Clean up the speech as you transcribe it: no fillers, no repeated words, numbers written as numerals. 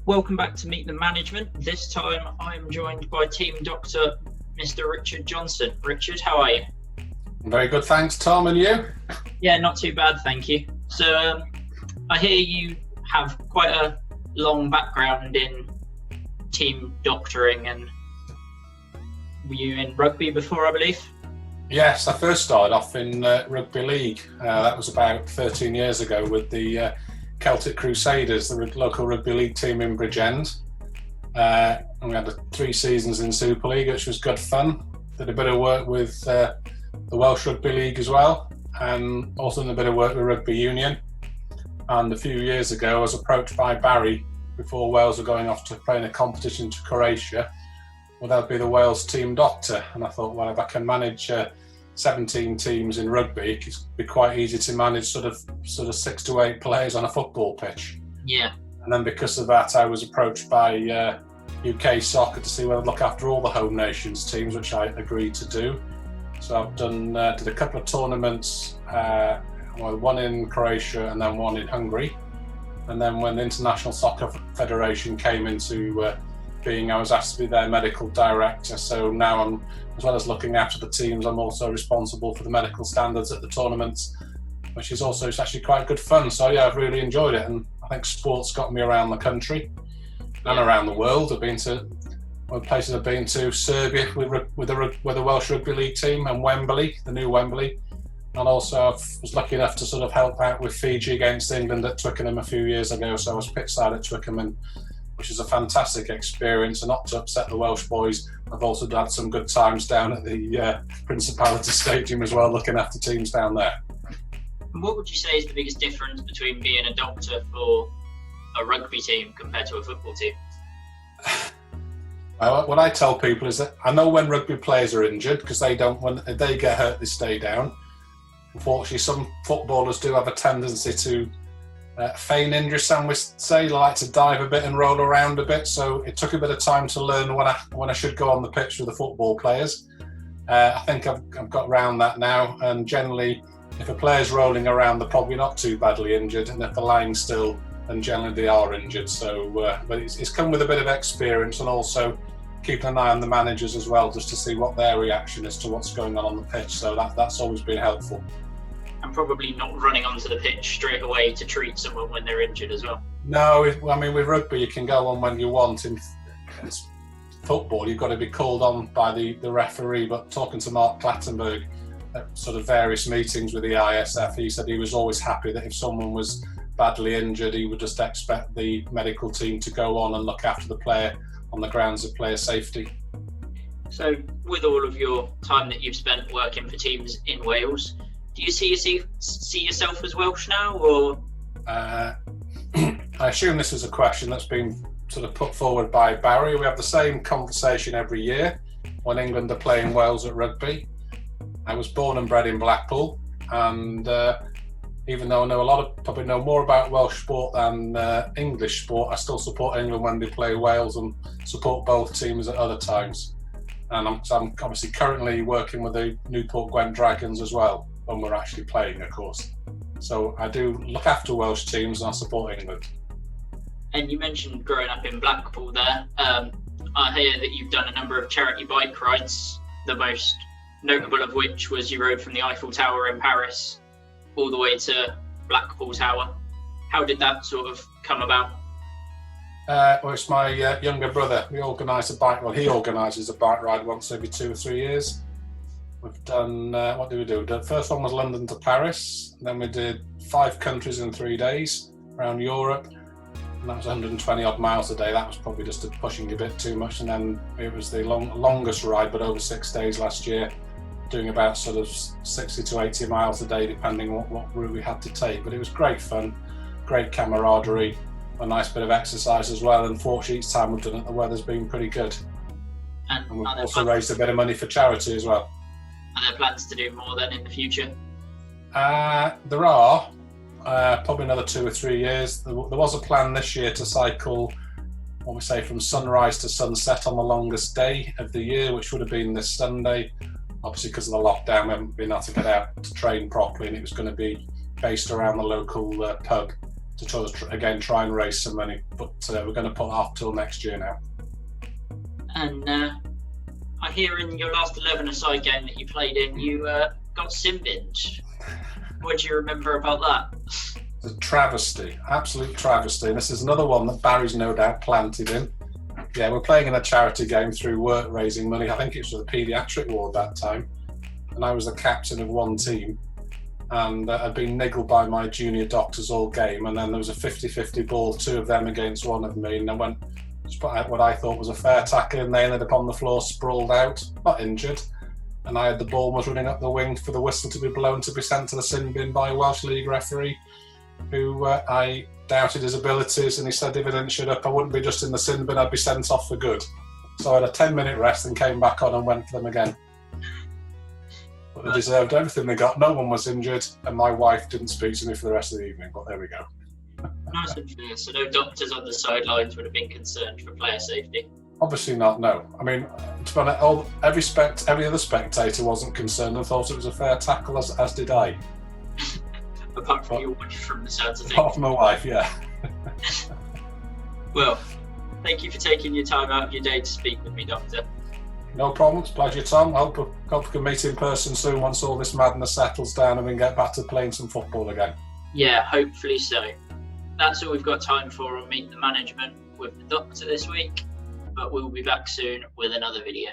Welcome back to Meet the Management. This time I'm joined by team doctor, Mr. Richard Johnson. Richard, how are you? Very good, thanks, Tom. And you? Yeah, not too bad, thank you. So I hear you have quite a long background in team doctoring, and were you in rugby before, I believe? Yes, I first started off in rugby league. That was about 13 years ago with the Celtic Crusaders, the local rugby league team in Bridgend. And we had 3 seasons in Super League, which was good fun. Did a bit of work with the Welsh Rugby League as well, and also did a bit of work with Rugby Union. And a few years ago, I was approached by Barry before Wales were going off to play in a competition to Croatia. Well, that'd be the Wales team doctor. And I thought, well, if I can manage 17 teams in rugby, it'd be quite easy to manage sort of 6 to 8 players on a football pitch. Yeah. And then because of that, I was approached by UK Soccer to see whether I'd look after all the home nations teams, which I agreed to do. So I've did a couple of tournaments, one in Croatia and then one in Hungary. And then when the International Soccer Federation came into being, I was asked to be their medical director. So now I'm, as well as looking after the teams, I'm also responsible for the medical standards at the tournaments, which is also actually quite good fun. So yeah, I've really enjoyed it, and I think sports got me around the country and around the world. I've been to places. I've been to Serbia with the Welsh Rugby League team, and Wembley, the new Wembley, and also I was lucky enough to sort of help out with Fiji against England at Twickenham a few years ago. So I was pitchside at Twickenham, which is a fantastic experience, and not to upset the Welsh boys, I've also had some good times down at the Principality Stadium as well, looking after teams down there. And what would you say is the biggest difference between being a doctor for a rugby team compared to a football team? What I tell people is that I know when rugby players are injured, because if they get hurt, they stay down. Unfortunately, some footballers do have a tendency to feign injury, some would say, like to dive a bit and roll around a bit. So it took a bit of time to learn when I should go on the pitch with the football players. I think I've got around that now, and generally, if a player's rolling around, they're probably not too badly injured, and if they're lying still, then generally they are injured. So, but it's come with a bit of experience, and also keeping an eye on the managers as well, just to see what their reaction is to what's going on the pitch. So that's always been helpful. And probably not running onto the pitch straight away to treat someone when they're injured as well. No, I mean, with rugby, you can go on when you want. In football, you've got to be called on by the referee. But talking to Mark Clattenburg at sort of various meetings with the ISF, he said he was always happy that if someone was badly injured, he would just expect the medical team to go on and look after the player on the grounds of player safety. So with all of your time that you've spent working for teams in Wales, do you see yourself as Welsh now, or? I assume this is a question that's been sort of put forward by Barry. We have the same conversation every year when England are playing Wales at rugby. I was born and bred in Blackpool, and even though I know probably know more about Welsh sport than English sport, I still support England when they play Wales and support both teams at other times. And I'm obviously currently working with the Newport Gwent Dragons as well, when we're actually playing, of course. So I do look after Welsh teams and I support England. And you mentioned growing up in Blackpool there. I hear that you've done a number of charity bike rides, the most notable of which was you rode from the Eiffel Tower in Paris all the way to Blackpool Tower. How did that sort of come about? Well, it's my younger brother. He organises a bike ride once every 2 or 3 years. We've done, what did we do? The first one was London to Paris. Then we did 5 countries in 3 days around Europe. And that was 120 odd miles a day. That was probably just pushing a bit too much. And then it was the longest ride, but over 6 days last year, doing about sort of 60 to 80 miles a day, depending on what route we had to take. But it was great fun, great camaraderie, a nice bit of exercise as well. And fortunately, each time we've done it, the weather's been pretty good. And we've also raised a bit of money for charity as well. Are there plans to do more then in the future? There are. Probably another 2 or 3 years. There was a plan this year to cycle, what we say, from sunrise to sunset on the longest day of the year, which would have been this Sunday. Obviously, because of the lockdown, we haven't been able to get out to train properly, and it was going to be based around the local pub to try and raise some money. But we're going to put it off till next year now. And I hear in your last 11-a-side game that you played in, you got Binge. What do you remember about that? It's a travesty, absolute travesty. And this is another one that Barry's no doubt planted in. Yeah, we're playing in a charity game through work raising money. I think it was for the paediatric ward that time. And I was the captain of one team. And I'd been niggled by my junior doctors all game. And then there was a 50-50 ball, 2 of them against 1 of me. And I went, put out what I thought was a fair tackle, and they ended up on the floor sprawled out, not injured. And I had the ball, was running up the wing for the whistle to be blown to be sent to the sin bin by a Welsh League referee, who I doubted his abilities, and he said if I didn't shut up, I wouldn't be just in the sin bin, I'd be sent off for good. So I had a 10-minute rest and came back on and went for them again. But they deserved everything they got. No one was injured, and my wife didn't speak to me for the rest of the evening, but there we go. Nice and fair. So no doctors on the sidelines would have been concerned for player safety? Obviously not, no. I mean, to be honest, every other spectator wasn't concerned and thought it was a fair tackle, as did I. Apart from your wife, from the sounds of things. Apart from my wife, yeah. Well, thank you for taking your time out of your day to speak with me, Doctor. No problem, it's a pleasure, Tom. I hope we can meet in person soon once all this madness settles down and we can get back to playing some football again. Yeah, hopefully so. That's all we've got time for on Meet the Management with the Doctor this week, but we'll be back soon with another video.